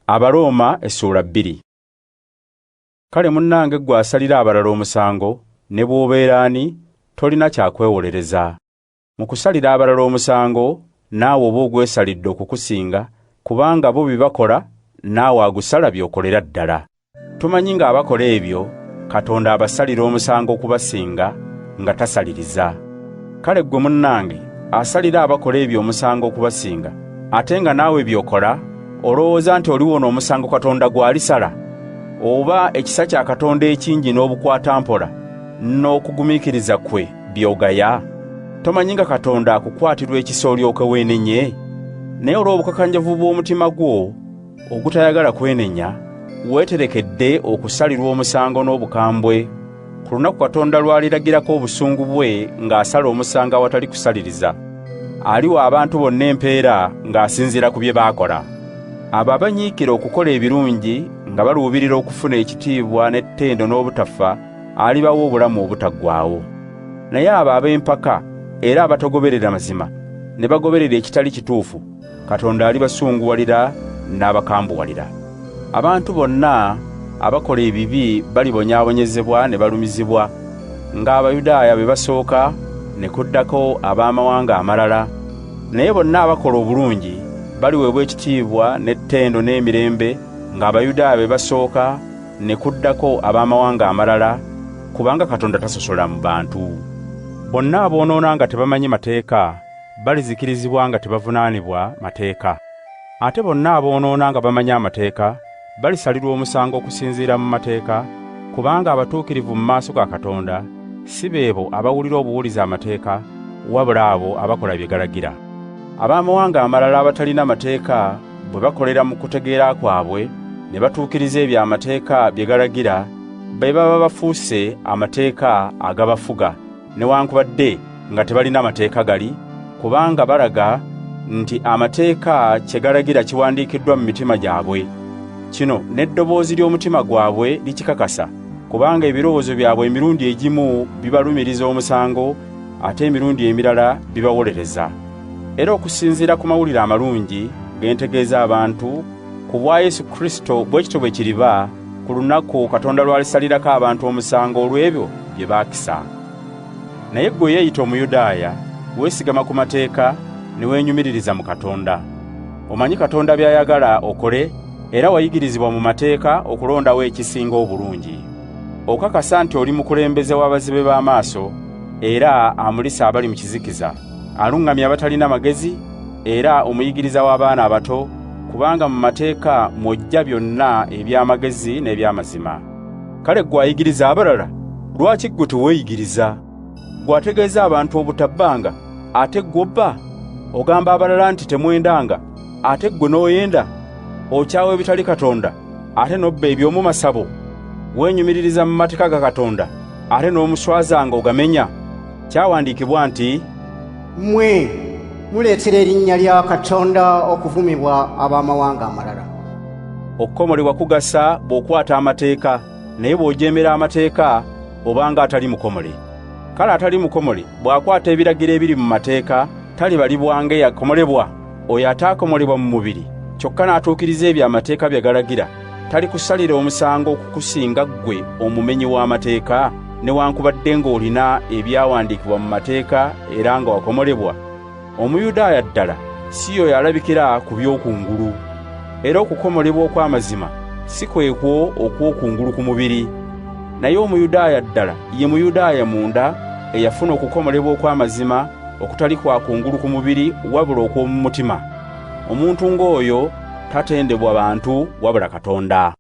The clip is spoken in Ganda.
Abaruumi Essuula 2. Kale munnange gwe asalira abalala omusango ne bw'obeera ani tolina kyakwewolereza. Mu kusalira abalala omusango naawe oba ogwesalidde okukusinga, kubanga bo bye bakola naawe agusala by'okolera ddala. Tumanyi ng'abakola ebyo Katonda abasalira omusango okubasinga nga tasaliriza. Kale gwe munnange asalira abakola ebyo omusango okubasinga, ate nga naawe by'okola olowooza nti oliwona omusango Katonda gw'alisala? Oba ekisa kya Katonda ekingi n'obukwata mpola n'okugumiikiriza kwe by'ogaya? Tomanyi nga Katonda akukwatirwa ekisa olyoke weenenye? Naye olw'obukakanyavu bw'omutima gwo ogutayagala kwenenya, weeterekedde okusalirwa omusango n'obukambwe ku lunaku Katonda lw'aliragirako obusungu bwe ng'asala omusango awatali kusaliriza. Aliwa abantu bonna empeera ng'asinziira ku bye baakola. Abo abanyiikira okukola ebirungi nga baluubirira okufuna ekitiibwa n'ettendo n'obutafa, alibawa obulamu obutaggwaawo. Naye abo ab'empaka era abatogoberera mazima ne bagoberera ekitali kituufu, Katonda alibasunguwalira n'abakambuwalira. Abantu bonna abakola ebibi balibonyaabonyezebwa ne balumizibwa, ng'Abayudaaya be basooka ne kuddako ab'amawanga amalala. Naye bonna abakola obulungi baliweebwa ekitiibwa n'ettendo n'emirembe, ng'Abayudaaya be basooka ne kuddako ab'amawanga amalala, kubanga Katonda tasosola mu bantu. Bonna aboonoona nga tebamanyi mateeka balizikirizibwa nga tebavunaanibwa mateeka. Ate bonna aboonoona nga bamanyi amateeka balisalirwa omusango okusinziira mu mateeka, kubanga abatuukirivu mu maaso ga Katonda si beebo abawulira obuwuliza amateeka, wabula abo abakola bye galagira. Ab'amawanga amalala abatalina mateeka bwe bakolera mu kutegeera kwabwe ne batuukiriza ebyo amateeka bye galagira, be baba bafuuse amateeka agabafuga, newankubadde nga tebalina mateeka gali, kubanga balaga nti amateeka kye galagira kiwandiikiddwa mu mitima gyabwe. Kino n'eddoboozi ly'omutima gwabwe likikakasa, kubanga ebirowoozo byabwe emirundi egimu bibalumiriza omusango, ate emirundi emirala bibawolereza. Era okusinziira ku mawulire amalungi ge ntegeeza abantu ku bwa Yesu Kristo, bwe kityo bwe kiriba ku lunaku Katonda lw'alisalirako abantu omusango olw'ebyo bye baakisa. Naye ggwe yeeyita Omuyudaaya, weesigama ku mateeka ne weenyumiririza mu Katonda. Omanyi Katonda by'ayagala okole, era wayigirizibwa mu mateeka okulondawo ekisinga obulungi. Okakasa nti oli mukulembeze w'abazibe b'amaaso, era amulisa abali mu kizikiza, aluŋŋamya abatalina magezi, era omuyigiriza w'abaana abato, kubanga mu mateeka mw'ojja byonna eby'amagezi n'eby'amazima. Kale ggwe ayigiriza abalala, lwaki ggwe teweeyigiriza? Ggwe ategeeza abantu obutabbanga, ate ggwe obba? Ogamba abalala nti temwendanga, ate ggwe n'oyenda? Okyawa ebitali Katonda, ate n'obba eby'omu masabo? Weenyumiririza mu mateeka ga Katonda, ate n'omuswazanga ogamenya? Kyawandiikibwa nti, mmwe muleetera erinnya lya Katonda okuvumibwa ab'amawanga amalala. Okukomolebwa kugasa bw'okwata amateeka, naye bw'ojeemera amateeka obanga atali mukomole. Kale atali mukomole bw'akwata ebiragiro ebiri mu mateeka, talibalibwanga eyakomolebwa? Oyo ataakomolebwa mu mubiri kyokka n'atuukiriza ebyo amateeka bye galagira, talikusalira omusango okukusinga ggwe omumenyi w'amateeka, newankubadde ng'olina ebyawandiikibwa mu mateeka era nga wakomolebwa? Omuyudaaya ddala si y'oyo alabikira ku by'okungulu, era okukomolebwa okw'amazima si kwekwo okw'okungulu ku mubiri. Naye Omuyudaaya ddala ye Muyudaaya munda, eyafuna okukomolebwa okw'amazima okutali kwa kungulu ku mubiri wabula okw'omu mutima. Omuntu ng'oyo tatendebwa bantu wabula Katonda.